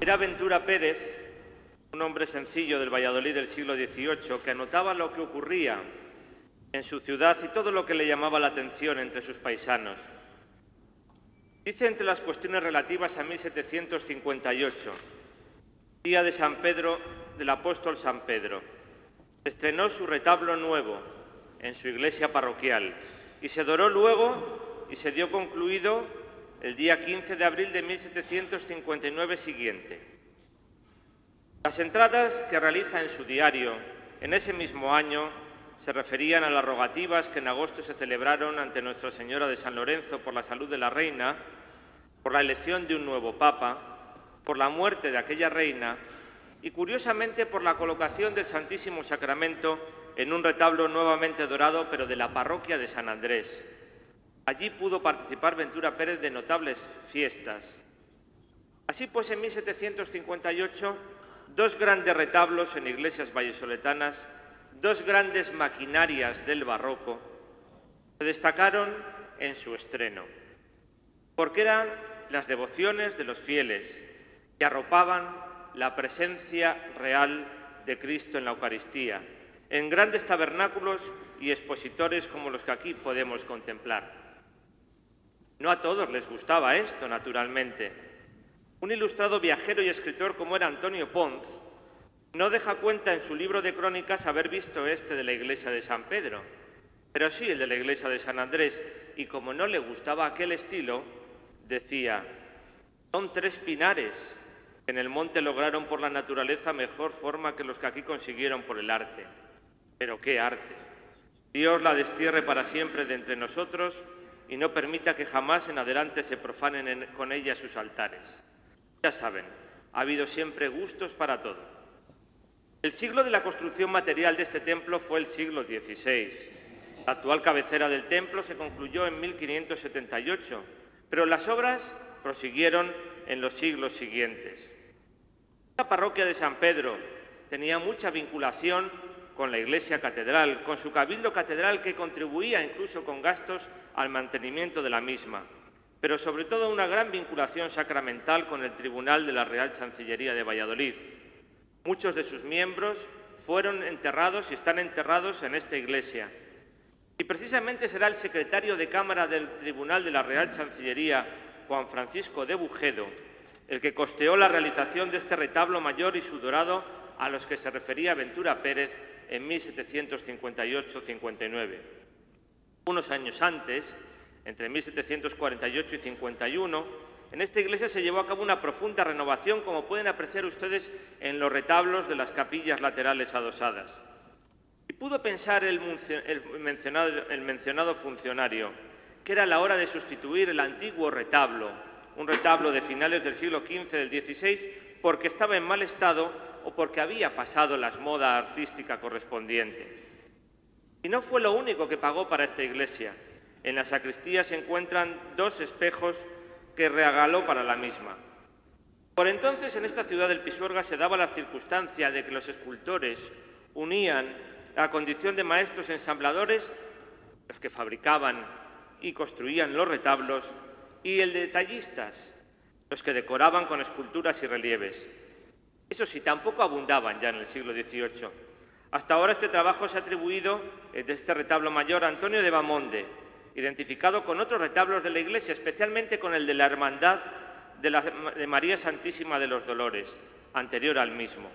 Era Ventura Pérez, un hombre sencillo del Valladolid del siglo XVIII, que anotaba lo que ocurría en su ciudad y todo lo que le llamaba la atención entre sus paisanos. Dice entre las cuestiones relativas a 1758, día de San Pedro, del apóstol San Pedro. Estrenó su retablo nuevo en su iglesia parroquial y se doró luego y se dio concluido el día 15 de abril de 1759 siguiente. Las entradas que realiza en su diario en ese mismo año se referían a las rogativas que en agosto se celebraron ante Nuestra Señora de San Lorenzo por la salud de la reina, por la elección de un nuevo papa, por la muerte de aquella reina y, curiosamente, por la colocación del Santísimo Sacramento en un retablo nuevamente dorado, pero de la parroquia de San Andrés. Allí pudo participar Ventura Pérez de notables fiestas. Así pues, en 1758, dos grandes retablos en iglesias vallisoletanas, dos grandes maquinarias del barroco, se destacaron en su estreno, porque eran las devociones de los fieles que arropaban la presencia real de Cristo en la Eucaristía, en grandes tabernáculos y expositores como los que aquí podemos contemplar. No a todos les gustaba esto, naturalmente. Un ilustrado viajero y escritor como era Antonio Ponz no deja cuenta en su libro de crónicas haber visto este de la iglesia de San Pedro, pero sí el de la iglesia de San Andrés, y como no le gustaba aquel estilo, decía: son tres pinares que en el monte lograron por la naturaleza mejor forma que los que aquí consiguieron por el arte. Pero qué arte. Dios la destierre para siempre de entre nosotros y no permita que jamás en adelante se profanen con ella sus altares. Ya saben, ha habido siempre gustos para todo. El siglo de la construcción material de este templo fue el siglo XVI. La actual cabecera del templo se concluyó en 1578, pero las obras prosiguieron en los siglos siguientes. La parroquia de San Pedro tenía mucha vinculación con la iglesia catedral, con su cabildo catedral que contribuía incluso con gastos al mantenimiento de la misma, pero sobre todo una gran vinculación sacramental con el Tribunal de la Real Chancillería de Valladolid. Muchos de sus miembros fueron enterrados y están enterrados en esta iglesia. Y precisamente será el secretario de Cámara del Tribunal de la Real Chancillería, Juan Francisco de Bujedo, el que costeó la realización de este retablo mayor y su dorado a los que se refería Ventura Pérez en 1758-59. Unos años antes, entre 1748 y 51, en esta iglesia se llevó a cabo una profunda renovación, como pueden apreciar ustedes en los retablos de las capillas laterales adosadas. Y pudo pensar el mencionado funcionario que era la hora de sustituir el antiguo retablo, un retablo de finales del siglo XV, del XVI, porque estaba en mal estado o porque había pasado la moda artística correspondiente. Y no fue lo único que pagó para esta iglesia. En la sacristía se encuentran dos espejos que regaló para la misma. Por entonces, en esta ciudad del Pisuerga se daba la circunstancia de que los escultores unían la condición de maestros ensambladores, los que fabricaban y construían los retablos, y el de detallistas, los que decoraban con esculturas y relieves. Eso sí, tampoco abundaban ya en el siglo XVIII. Hasta ahora este trabajo se ha atribuido, de este retablo mayor, a Antonio de Bamonde, identificado con otros retablos de la iglesia, especialmente con el de la Hermandad de María Santísima de los Dolores, anterior al mismo.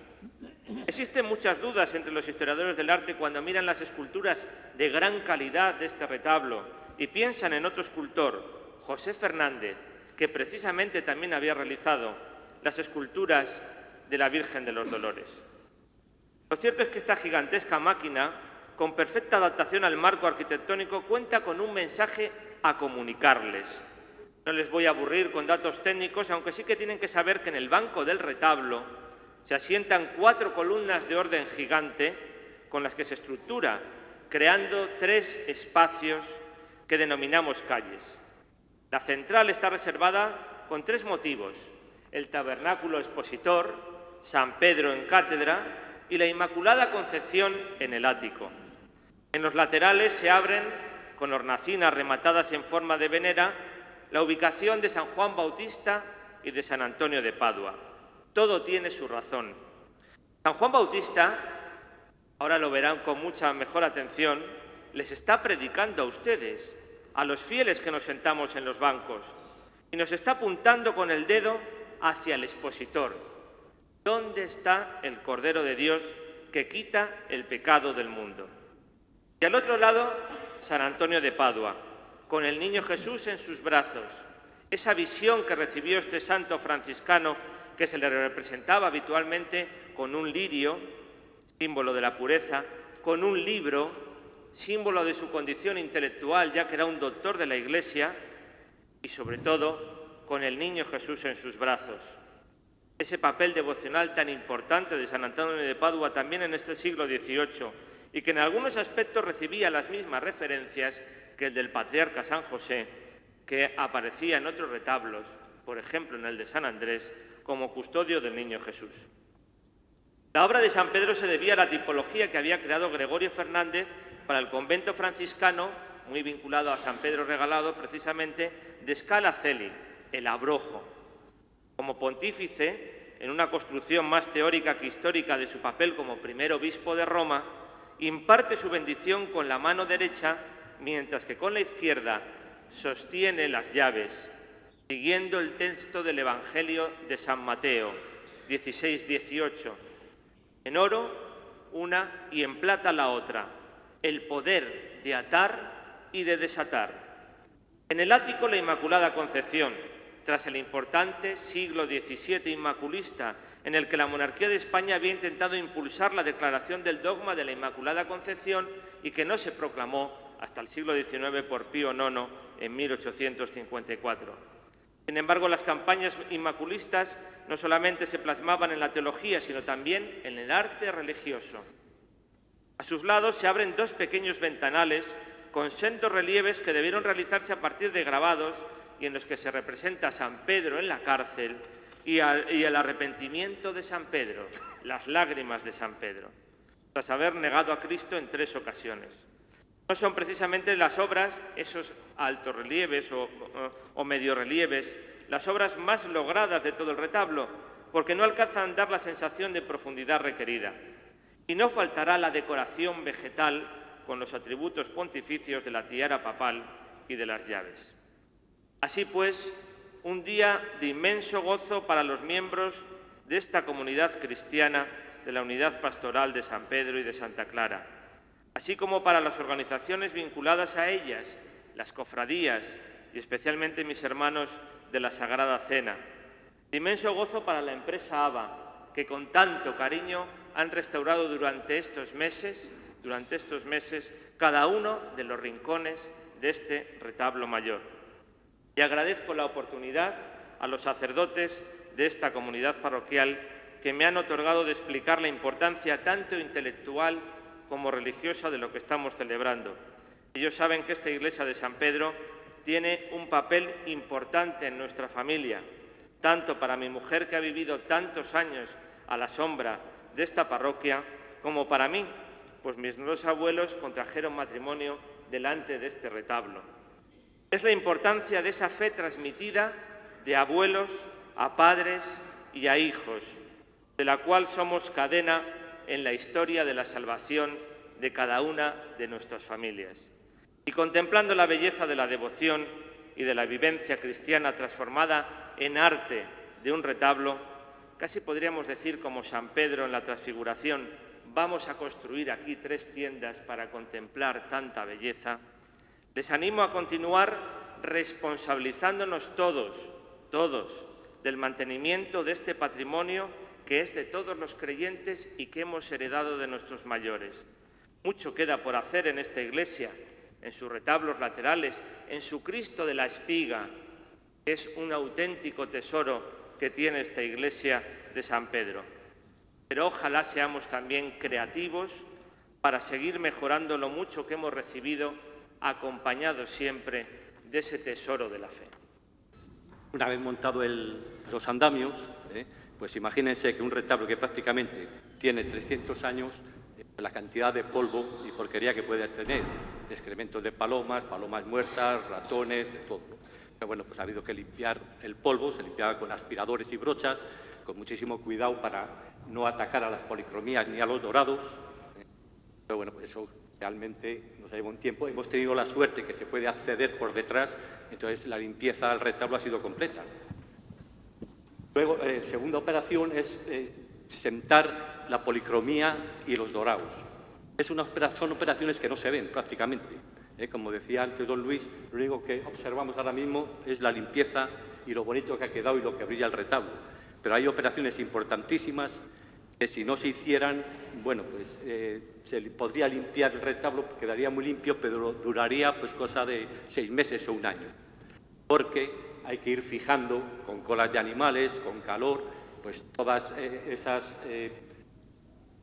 Existen muchas dudas entre los historiadores del arte cuando miran las esculturas de gran calidad de este retablo y piensan en otro escultor, José Fernández, que precisamente también había realizado las esculturas de la Virgen de los Dolores. Lo cierto es que esta gigantesca máquina, con perfecta adaptación al marco arquitectónico, cuenta con un mensaje a comunicarles. No les voy a aburrir con datos técnicos, aunque sí que tienen que saber que en el banco del retablo se asientan 4 columnas de orden gigante con las que se estructura, creando 3 espacios que denominamos calles. La central está reservada con 3 motivos: el tabernáculo expositor, San Pedro en cátedra y la Inmaculada Concepción en el ático. En los laterales se abren, con hornacinas rematadas en forma de venera, la ubicación de San Juan Bautista y de San Antonio de Padua. Todo tiene su razón. San Juan Bautista, ahora lo verán con mucha mejor atención, les está predicando a ustedes, a los fieles que nos sentamos en los bancos, y nos está apuntando con el dedo hacia el expositor. ¿Dónde está el Cordero de Dios que quita el pecado del mundo? Y al otro lado, San Antonio de Padua, con el niño Jesús en sus brazos. Esa visión que recibió este santo franciscano, que se le representaba habitualmente con un lirio, símbolo de la pureza, con un libro, símbolo de su condición intelectual, ya que era un doctor de la Iglesia, y sobre todo con el niño Jesús en sus brazos. Ese papel devocional tan importante de San Antonio de Padua también en este siglo XVIII, y que en algunos aspectos recibía las mismas referencias que el del patriarca San José, que aparecía en otros retablos, por ejemplo en el de San Andrés, como custodio del niño Jesús. La obra de San Pedro se debía a la tipología que había creado Gregorio Fernández para el convento franciscano, muy vinculado a San Pedro Regalado, precisamente, de Scala Coeli, el Abrojo. Como pontífice, en una construcción más teórica que histórica de su papel como primer obispo de Roma, imparte su bendición con la mano derecha, mientras que con la izquierda sostiene las llaves, siguiendo el texto del Evangelio de San Mateo 16-18. En oro una y en plata la otra, el poder de atar y de desatar. En el ático la Inmaculada Concepción, tras el importante siglo XVII inmaculista, en el que la monarquía de España había intentado impulsar la declaración del dogma de la Inmaculada Concepción y que no se proclamó hasta el siglo XIX por Pío IX en 1854. Sin embargo, las campañas inmaculistas no solamente se plasmaban en la teología, sino también en el arte religioso. A sus lados se abren dos pequeños ventanales con sendos relieves que debieron realizarse a partir de grabados y en los que se representa a San Pedro en la cárcel y el arrepentimiento de San Pedro, las lágrimas de San Pedro, tras haber negado a Cristo en 3 ocasiones. No son precisamente las obras, esos altos relieves o medio relieves, las obras más logradas de todo el retablo, porque no alcanzan a dar la sensación de profundidad requerida. Y no faltará la decoración vegetal con los atributos pontificios de la tiara papal y de las llaves. Así pues, un día de inmenso gozo para los miembros de esta comunidad cristiana de la Unidad Pastoral de San Pedro y de Santa Clara, así como para las organizaciones vinculadas a ellas, las cofradías y especialmente mis hermanos de la Sagrada Cena. De inmenso gozo para la empresa ABA, que con tanto cariño han restaurado durante estos meses, cada uno de los rincones de este retablo mayor. Y agradezco la oportunidad a los sacerdotes de esta comunidad parroquial que me han otorgado de explicar la importancia tanto intelectual como religiosa de lo que estamos celebrando. Ellos saben que esta iglesia de San Pedro tiene un papel importante en nuestra familia, tanto para mi mujer, que ha vivido tantos años a la sombra de esta parroquia, como para mí, pues mis 2 abuelos contrajeron matrimonio delante de este retablo. Es la importancia de esa fe transmitida de abuelos a padres y a hijos, de la cual somos cadena en la historia de la salvación de cada una de nuestras familias. Y contemplando la belleza de la devoción y de la vivencia cristiana transformada en arte de un retablo, casi podríamos decir como San Pedro en la Transfiguración, vamos a construir aquí 3 tiendas para contemplar tanta belleza. Les animo a continuar responsabilizándonos todos, del mantenimiento de este patrimonio que es de todos los creyentes y que hemos heredado de nuestros mayores. Mucho queda por hacer en esta iglesia, en sus retablos laterales, en su Cristo de la Espiga, que es un auténtico tesoro que tiene esta iglesia de San Pedro. Pero ojalá seamos también creativos para seguir mejorando lo mucho que hemos recibido, acompañados siempre de ese tesoro de la fe. Una vez montado los andamios, pues imagínense que un retablo que prácticamente tiene 300 años, la cantidad de polvo y porquería que puede tener, excrementos de palomas muertas, ratones, de todo. Bueno, pues ha habido que limpiar el polvo, se limpiaba con aspiradores y brochas, con muchísimo cuidado para no atacar a las policromías ni a los dorados. Pero bueno, pues eso realmente nos lleva un tiempo. Hemos tenido la suerte que se puede acceder por detrás, entonces la limpieza del retablo ha sido completa. Luego, segunda operación es sentar la policromía y los dorados. Son operaciones que no se ven prácticamente. Como decía antes don Luis, lo único que observamos ahora mismo es la limpieza y lo bonito que ha quedado y lo que brilla el retablo. Pero hay operaciones importantísimas que si no se hicieran, bueno, pues se podría limpiar el retablo, quedaría muy limpio, pero duraría pues cosa de 6 meses o 1 año. Porque hay que ir fijando con colas de animales, con calor, pues todas esas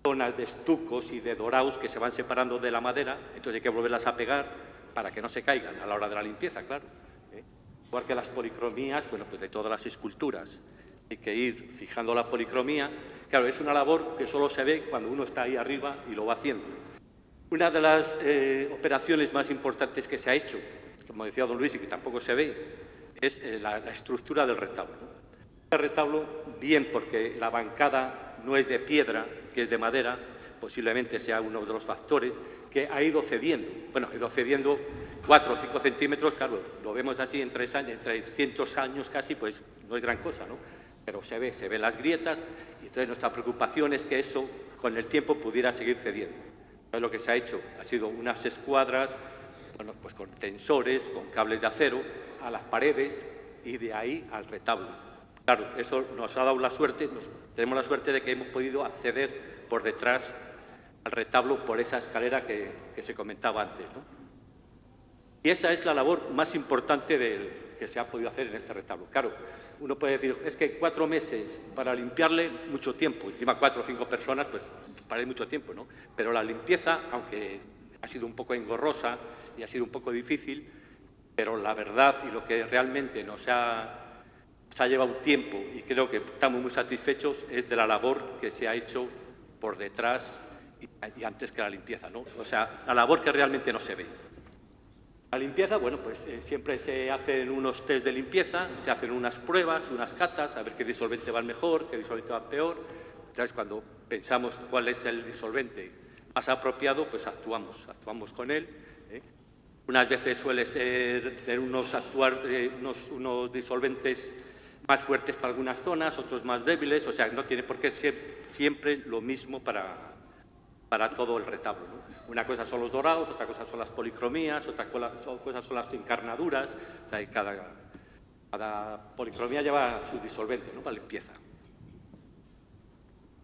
zonas de estucos y de dorados que se van separando de la madera, entonces hay que volverlas a pegar para que no se caigan a la hora de la limpieza, claro. Igual que las policromías, bueno, pues de todas las esculturas hay que ir fijando la policromía. Claro, es una labor que solo se ve cuando uno está ahí arriba y lo va haciendo. Una de las operaciones más importantes que se ha hecho, como decía don Luis, y que tampoco se ve, es la estructura del retablo, ¿no? El retablo, bien porque la bancada no es de piedra, que es de madera, posiblemente sea uno de los factores, que ha ido cediendo. Bueno, ha ido cediendo 4 o 5 centímetros, claro, lo vemos así en 300 años casi, pues no es gran cosa, ¿no? Pero se ven las grietas y entonces nuestra preocupación es que eso con el tiempo pudiera seguir cediendo. Entonces lo que se ha hecho ha sido unas escuadras, bueno, pues con tensores, con cables de acero, a las paredes y de ahí al retablo. Claro, eso nos ha dado la suerte, tenemos la suerte de que hemos podido acceder por detrás al retablo por esa escalera que se comentaba antes, ¿no? Y esa es la labor más importante que se ha podido hacer en este retablo. Claro, uno puede decir, es que 4 meses para limpiarle, mucho tiempo, encima 4 o 5 personas, pues parece mucho tiempo, ¿no? Pero la limpieza, aunque ha sido un poco engorrosa y ha sido un poco difícil, pero la verdad y lo que realmente nos ha llevado tiempo y creo que estamos muy satisfechos es de la labor que se ha hecho por detrás y antes que la limpieza, ¿no? O sea, la labor que realmente no se ve. La limpieza, bueno, pues siempre se hacen unos test de limpieza, se hacen unas pruebas, unas catas, a ver qué disolvente va mejor, qué disolvente va peor. Entonces, cuando pensamos cuál es el disolvente más apropiado, pues actuamos con él. Unas veces suele ser tener unos disolventes más fuertes para algunas zonas, otros más débiles, o sea, no tiene por qué ser siempre lo mismo para todo el retablo, ¿no? Una cosa son los dorados, otra cosa son las policromías, otra cosa son las encarnaduras. O sea, cada policromía lleva su disolvente, ¿no?, para limpieza.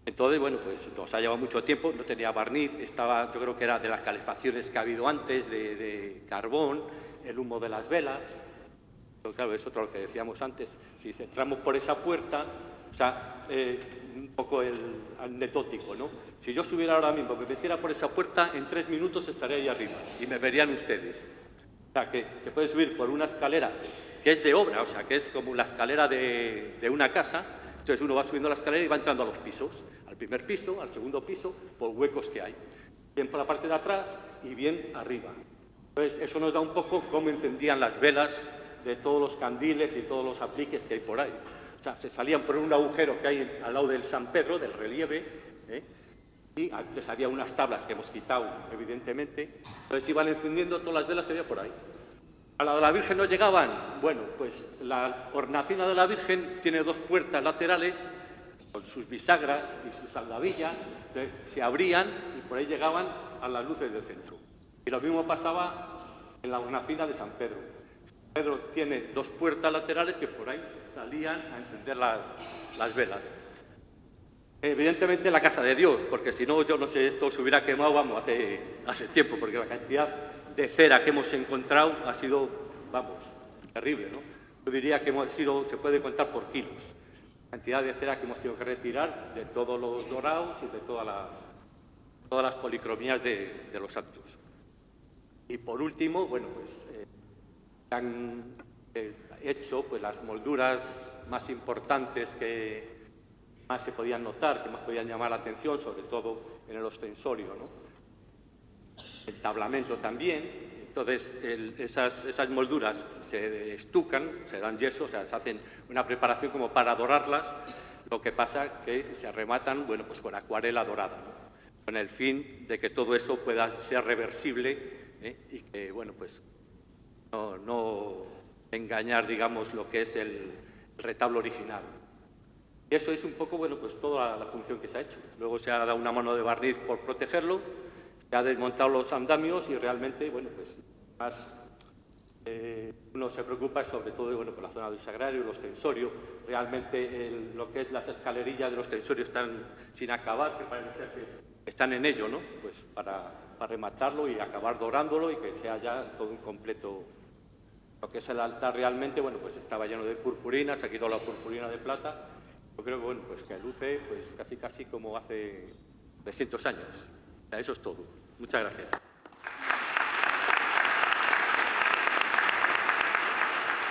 Entonces, bueno, pues nos ha llevado mucho tiempo, no tenía barniz, yo creo que era de las calefacciones que ha habido antes, de carbón, el humo de las velas. Pero claro, es otro lo que decíamos antes, si entramos por esa puerta, o sea, un poco el anecdótico, ¿no? Si yo subiera ahora mismo, me metiera por esa puerta, en 3 minutos estaría ahí arriba y me verían ustedes. O sea, que se puede subir por una escalera que es de obra, o sea, que es como la escalera de una casa. Entonces uno va subiendo la escalera y va entrando a los pisos, al primer piso, al segundo piso, por huecos que hay. Bien por la parte de atrás y bien arriba. Entonces eso nos da un poco cómo encendían las velas de todos los candiles y todos los apliques que hay por ahí. O sea, se salían por un agujero que hay al lado del San Pedro, del relieve, y antes había unas tablas que hemos quitado, evidentemente. Entonces iban encendiendo todas las velas que había por ahí. A la de la Virgen no llegaban. Bueno, pues la hornacina de la Virgen tiene 2 puertas laterales con sus bisagras y su saldavilla. Entonces se abrían y por ahí llegaban a las luces del centro. Y lo mismo pasaba en la hornacina de San Pedro. San Pedro tiene 2 puertas laterales que por ahí salían a encender las velas. Evidentemente la casa de Dios, porque si no, yo no sé, esto se hubiera quemado, vamos, hace tiempo, porque la cantidad de cera que hemos encontrado ha sido, vamos, terrible, ¿no? Yo diría que se puede contar por kilos. La cantidad de cera que hemos tenido que retirar de todos los dorados y de todas las policromías de los santos. Y por último, bueno, pues han hecho pues las molduras más importantes que más se podían notar, que más podían llamar la atención, sobre todo en el ostensorio, ¿no? El tablamento también, Entonces, esas molduras se estucan, se dan yeso, o sea, se hacen una preparación como para adorarlas. Lo que pasa que se rematan, bueno, pues con acuarela dorada, ¿no? Con el fin de que todo eso pueda ser reversible, y que, bueno, pues no engañar, digamos, lo que es el retablo original. Y eso es un poco, bueno, pues toda la función que se ha hecho. Luego se ha dado una mano de barniz por protegerlo, se ha desmontado los andamios y realmente, bueno, pues más uno se preocupa sobre todo, bueno, por la zona del sagrario, los tensorios. Realmente lo que es las escalerillas de los tensorios están sin acabar, que parece ser que están en ello, ¿no? Pues para rematarlo y acabar dorándolo y que sea ya todo un completo. Lo que es el altar realmente, bueno, pues estaba lleno de purpurina, se ha quitado la purpurina de plata. Yo creo que, bueno, pues que luce pues casi como hace 300 años. O sea, eso es todo. Muchas gracias.